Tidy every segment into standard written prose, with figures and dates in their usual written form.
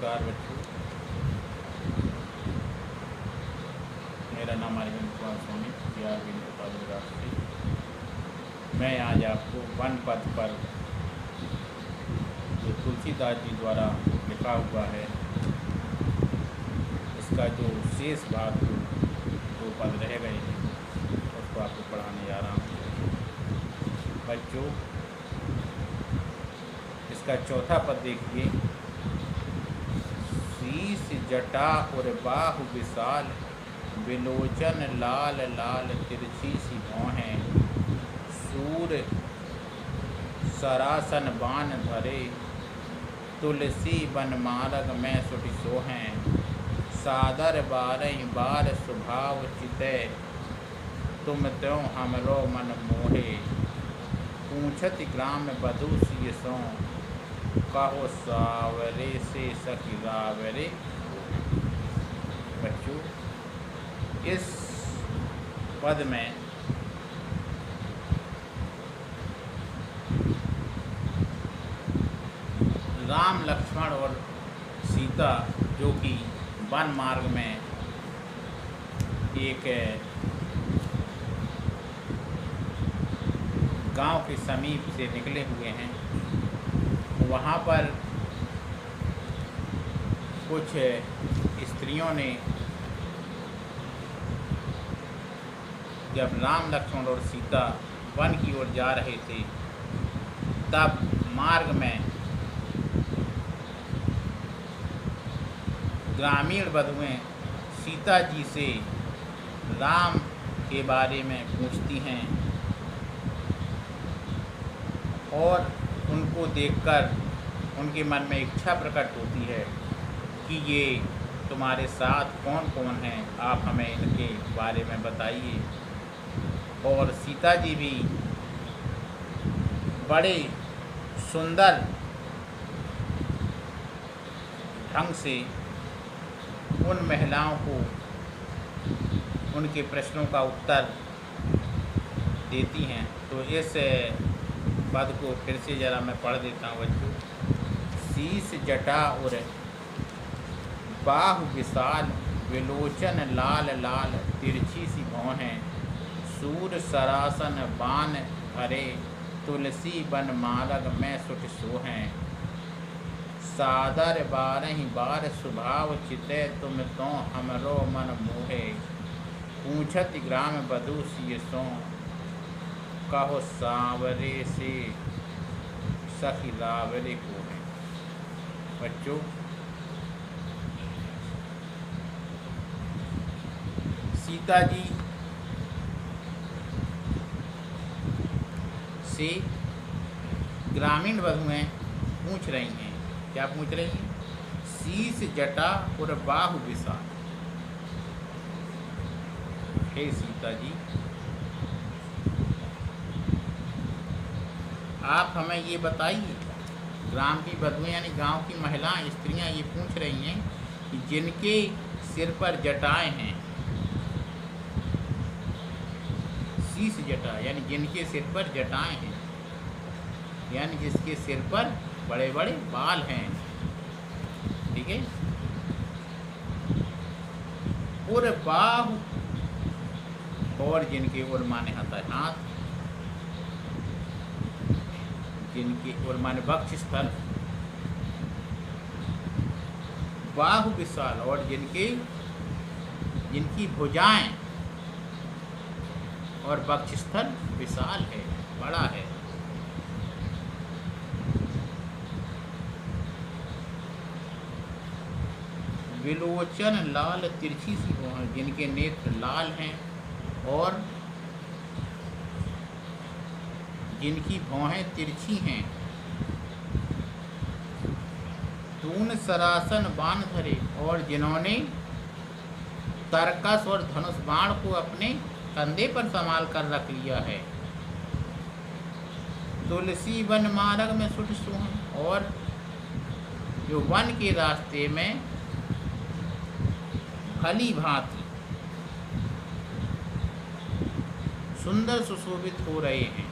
नमस्कार बच्चों, मेरा नाम अरविंद कुमार सोनी, बिहार यूनिवर्सिटी। मैं आज आपको वन पद पर जो तुलसीदास जी द्वारा लिखा हुआ है, इसका जो शेष भाग जो पद रह गए हैं उसको आपको पढ़ाने जा रहा हूँ। बच्चों, इसका चौथा पद देखिए। शीश जटा और बाहु विशाल, विलोचन लाल लाल तिरछी सी भौहें, सूर सरासन बान धरे, तुलसी बन मार्ग में सुटि सोहें, सादर बारह बार स्वभाव चितै, तुम त्यों हमरो मन मोहे, पूछत ग्राम बधू सिय सो, कहो सावरे से सखी रावरे। बच्चों, इस पद में राम लक्ष्मण और सीता जो कि वन मार्ग में एक गांव के समीप से निकले हुए हैं, वहाँ पर कुछ स्त्रियों ने जब राम लक्ष्मण और सीता वन की ओर जा रहे थे, तब मार्ग में ग्रामीण बधुएं सीता जी से राम के बारे में पूछती हैं और उनको देखकर उनके मन में इच्छा प्रकट होती है कि ये तुम्हारे साथ कौन कौन हैं, आप हमें इनके बारे में बताइए। और सीता जी भी बड़े सुंदर ढंग से उन महिलाओं को उनके प्रश्नों का उत्तर देती हैं। तो इस पद को फिर से ज़रा मैं पढ़ देता हूँ बच्चों। शीश जटा और बाहु विशाल, विलोचन लाल लाल तिरछी सी भौहें, सूर सरासन बान धरे, तुलसी बन मार्ग में सुट सोहें, सादर बारह बार स्वभाव चितै, तुम तो हमरो मन मोहे, पूछत ग्राम बधू सिय सो, कहो सांवरे से सखी रावरे को है। बच्चों, सीता जी से ग्रामीण बधुएं पूछ रही हैं। क्या पूछ रही हैं? शीश जटा और बाहु विशाल। हे सीता जी, आप हमें ये बताइए, ग्राम की बधुएं यानी गांव की महिलाएं स्त्रियां ये पूछ रही हैं कि जिनके सिर पर जटाएं हैं, शीश जटा यानी जिनके सिर पर जटाएं हैं, यानी जिसके सिर पर बड़े बड़े बाल हैं, ठीक है, और बाहु और जिनके और माने हाथ, जिनके और माने वक्ष स्थल, बाहु विशाल और जिनकी भुजाएं और वक्ष स्थल विशाल है, बड़ा है। विलोचन लाल तिरछी सी भौहें, जिनके नेत्र लाल हैं और जिनकी भौहें तिरछी हैं, तून सरासन बाण धरे, और जिन्होंने तरकस और धनुष बाण को अपने कंधे पर संभाल कर रख लिया है, तुलसी वन मार्ग में सुट सोहें, और जो वन के रास्ते में भली भांति सुंदर सुशोभित हो रहे हैं।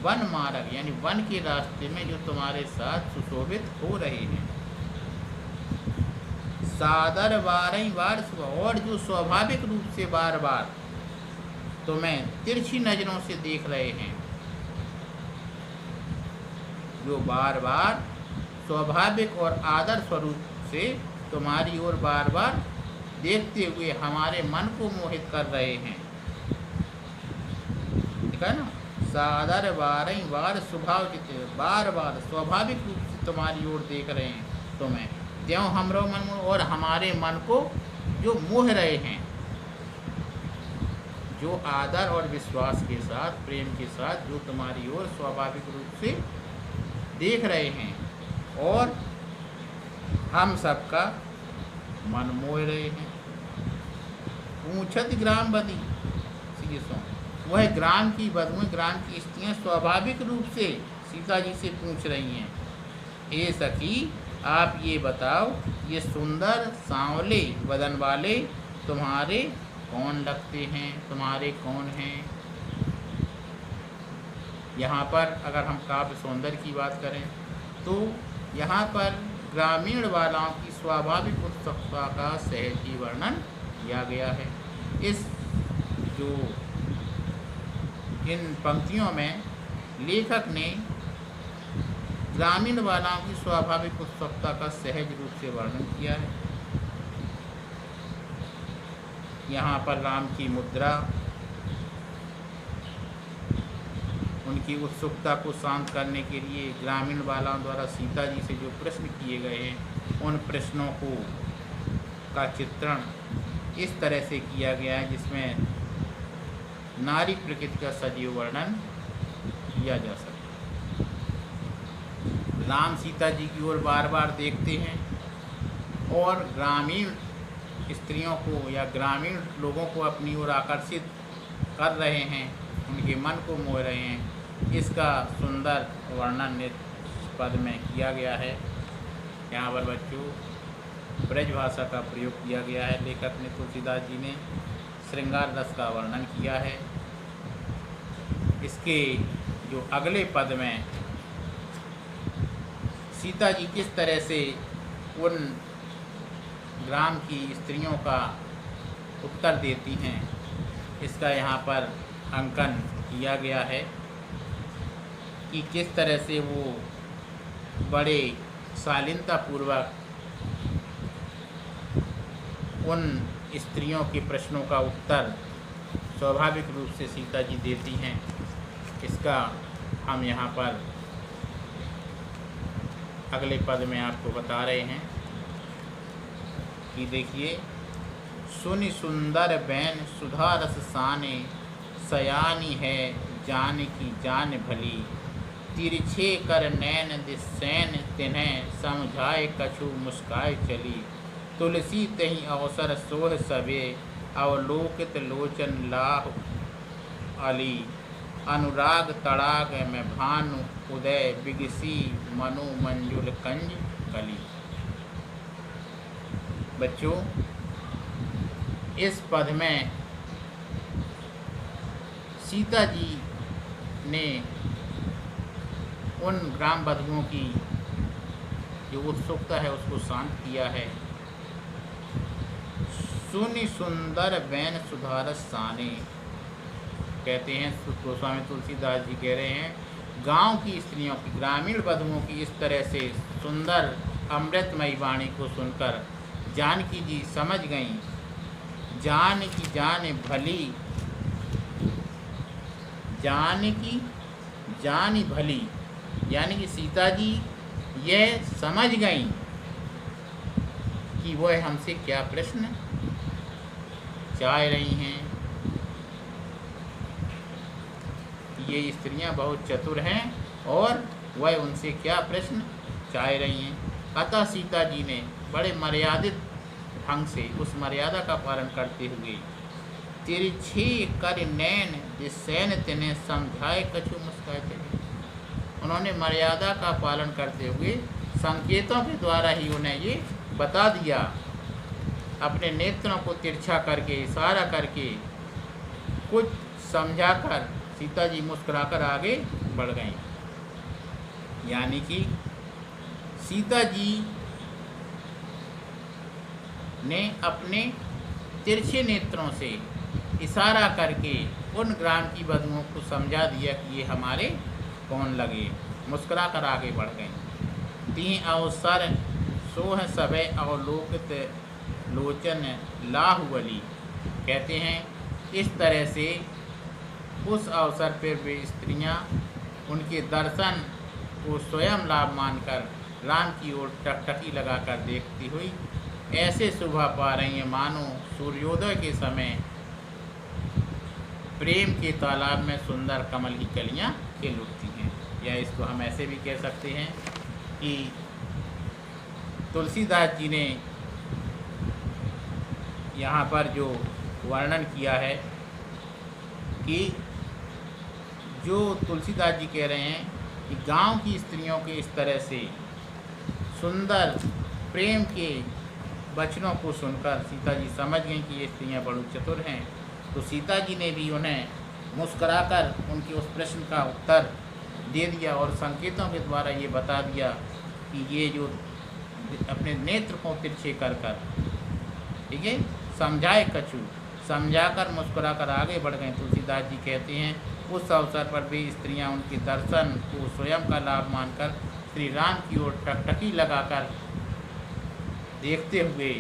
वन मार्ग यानी वन के रास्ते में जो तुम्हारे साथ सुशोभित हो रहे हैं। सादर बारही बार सुबह, और जो स्वाभाविक रूप से बार बार तुम्हें तिरछी नजरों से देख रहे हैं, जो बार बार स्वाभाविक और आदर स्वरूप से तुम्हारी ओर बार बार देखते हुए हमारे मन को मोहित कर रहे हैं। ठीक है ना। सादर बारही बार स्वभाव जिते, बार बार स्वाभाविक रूप से तुम्हारी ओर देख रहे हैं तुम्हें, त्यों हमरो मन, और हमारे मन को जो मोह रहे हैं, जो आदर और विश्वास के साथ, प्रेम के साथ जो तुम्हारी ओर स्वाभाविक रूप से देख रहे हैं, और हम सबका मन मोह रहे हैं। पूछत ग्राम बदी, वह ग्राम की बधुएं, ग्राम की स्त्रियाँ स्वाभाविक रूप से सीता जी से पूछ रही हैं, हे सखी आप ये बताओ, ये सुंदर सांवले बदन वाले तुम्हारे कौन लगते हैं, तुम्हारे कौन हैं। यहाँ पर अगर हम काव्य सौंदर्य की बात करें तो यहाँ पर ग्रामीण बालाओं की स्वाभाविक उत्सुकता का सहज ही वर्णन किया गया है। इस जो इन पंक्तियों में लेखक ने ग्रामीण बालाओं की स्वाभाविक उत्सुकता का सहज रूप से वर्णन किया है। यहाँ पर राम की मुद्रा, उनकी उत्सुकता को शांत करने के लिए ग्रामीण बालाओं द्वारा सीता जी से जो प्रश्न किए गए हैं, उन प्रश्नों को का चित्रण इस तरह से किया गया है जिसमें नारी प्रकृति का सजीव वर्णन किया जा सके। राम सीता जी की ओर बार बार देखते हैं और ग्रामीण स्त्रियों को या ग्रामीण लोगों को अपनी ओर आकर्षित कर रहे हैं, उनके मन को मोह रहे हैं। इसका सुंदर वर्णन इस पद में किया गया है। यहाँ पर बच्चों ब्रज भाषा का प्रयोग किया गया है। लेखक ने, तुलसीदास जी ने श्रृंगार रस का वर्णन किया है। इसके जो अगले पद में सीता जी किस तरह से उन ग्राम की स्त्रियों का उत्तर देती हैं, इसका यहाँ पर अंकन किया गया है कि किस तरह से वो बड़े शालीनतापूर्वक उन स्त्रियों के प्रश्नों का उत्तर स्वाभाविक रूप से सीता जी देती हैं। इसका हम यहाँ पर अगले पद में आपको बता रहे हैं कि देखिए, सुनि सुंदर बैन सुधा रस साने, सयानी है जान की जान भली, तिरछे कर नैन दिसैन तिन्हें, समझाए कछु मुस्काए चली, तुलसी तही अवसर सोह सबे, अवलोकित लोचन लाह अली, अनुराग तड़ाग में भानु उदय, बिगसी मनु मंजुल कंज कली। बच्चों, इस पद में सीता जी ने उन ग्राम बधुओं की जो उत्सुकता है उसको शांत किया है। सुनि सुंदर बैन सुधारस साने, कहते हैं गोस्वामी तुलसीदास जी कह रहे हैं, गांव की स्त्रियों की, ग्रामीण बधुओं की इस तरह से सुंदर अमृतमयी वाणी को सुनकर जानकी जी समझ गईं। जान की जान भली, जान की जान भली, यानी कि सीता जी यह समझ गईं कि वह हमसे क्या प्रश्न चाह रही हैं। ये स्त्रियां बहुत चतुर हैं और वह उनसे क्या प्रश्न चाह रही हैं। अतः सीता जी ने बड़े मर्यादित ढंग से उस मर्यादा का पालन करते हुए, तिरछी कर नैन जिसैन तिन्हें, समझाए कछु मुस्काए चली, उन्होंने मर्यादा का पालन करते हुए संकेतों के द्वारा ही उन्हें ये बता दिया, अपने नेत्रों को तिरछा करके, इशारा करके, कुछ समझाकर सीता जी मुस्कुराकर आगे बढ़ गईं। यानी कि सीता जी ने अपने तिरछे नेत्रों से इशारा करके उन ग्राम की बधुओं को समझा दिया कि ये हमारे कौन लगे। मुस्कुरा कर आगे बढ़ गईं। ती अवसर सोह सबे अवलोकित लोचन लाहुवली। कहते हैं इस तरह से उस अवसर पर वे स्त्रियां उनके दर्शन को स्वयं लाभ मानकर राम की ओर टकटकी लगाकर देखती हुई ऐसे शोभा पा रही हैं मानो सूर्योदय के समय प्रेम के तालाब में सुंदर कमल की कलियां खिल उठती हैं। या इसको हम ऐसे भी कह सकते हैं कि तुलसीदास जी ने यहाँ पर जो वर्णन किया है कि जो तुलसीदास जी कह रहे हैं कि गांव की स्त्रियों के इस तरह से सुंदर प्रेम के वचनों को सुनकर सीता जी समझ गईं कि ये स्त्रियाँ बड़ी चतुर हैं। तो सीता जी ने भी उन्हें मुस्कराकर उनके उस प्रश्न का उत्तर दे दिया और संकेतों के द्वारा ये बता दिया कि ये जो अपने नेत्र को तिरछे कर ठीक है समझाए कछु, समझाकर मुस्कुराकर आगे बढ़ गए। तुलसीदास जी कहते हैं उस अवसर पर भी स्त्रियां उनके दर्शन को स्वयं का लाभ मानकर श्री राम की ओर टकटकी लगाकर देखते हुए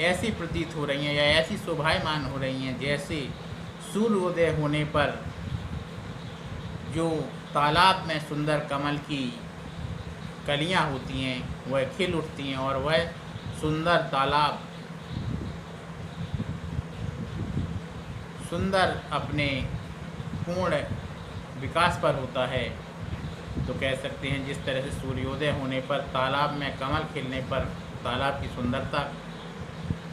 ऐसी प्रतीत हो रही हैं या ऐसी शोभायमान हो रही हैं जैसे सूर्योदय होने पर जो तालाब में सुंदर कमल की कलियां होती हैं वह खिल उठती हैं और वह सुंदर तालाब सुंदर अपने पूर्ण विकास पर होता है। तो कह सकते हैं जिस तरह से सूर्योदय होने पर तालाब में कमल खिलने पर तालाब की सुंदरता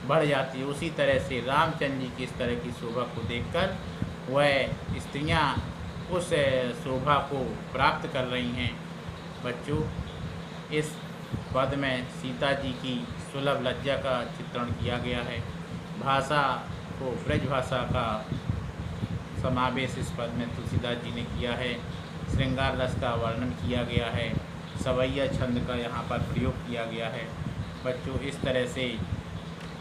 बढ़ जाती है, उसी तरह से रामचंद्र जी की इस तरह की शोभा को देखकर वह स्त्रियां उस शोभा को प्राप्त कर रही हैं। बच्चों, इस पद में सीता जी की सुलभ लज्जा का चित्रण किया गया है। भाषा को ब्रज भाषा का समावेश इस पद में तुलसीदास जी ने किया है। श्रृंगार रस का वर्णन किया गया है। सवैया छंद का यहाँ पर प्रयोग किया गया है। बच्चों, इस तरह से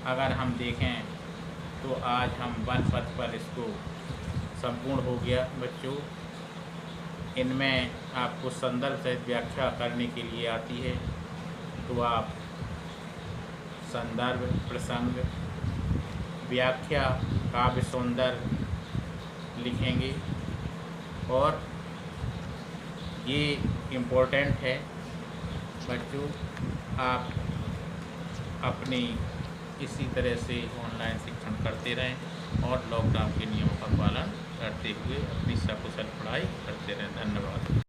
अगर हम देखें तो आज हम वन पथ पर इसको संपूर्ण हो गया। बच्चों, इनमें आपको संदर्भ सहित व्याख्या करने के लिए आती है तो आप संदर्भ, प्रसंग, व्याख्या, काव्य सौंदर्य लिखेंगे और ये इम्पोर्टेंट है। बच्चों, आप अपनी इसी तरह से ऑनलाइन शिक्षण करते रहें और लॉकडाउन के नियमों का पालन करते हुए अपनी सकुशल पढ़ाई करते रहें। धन्यवाद।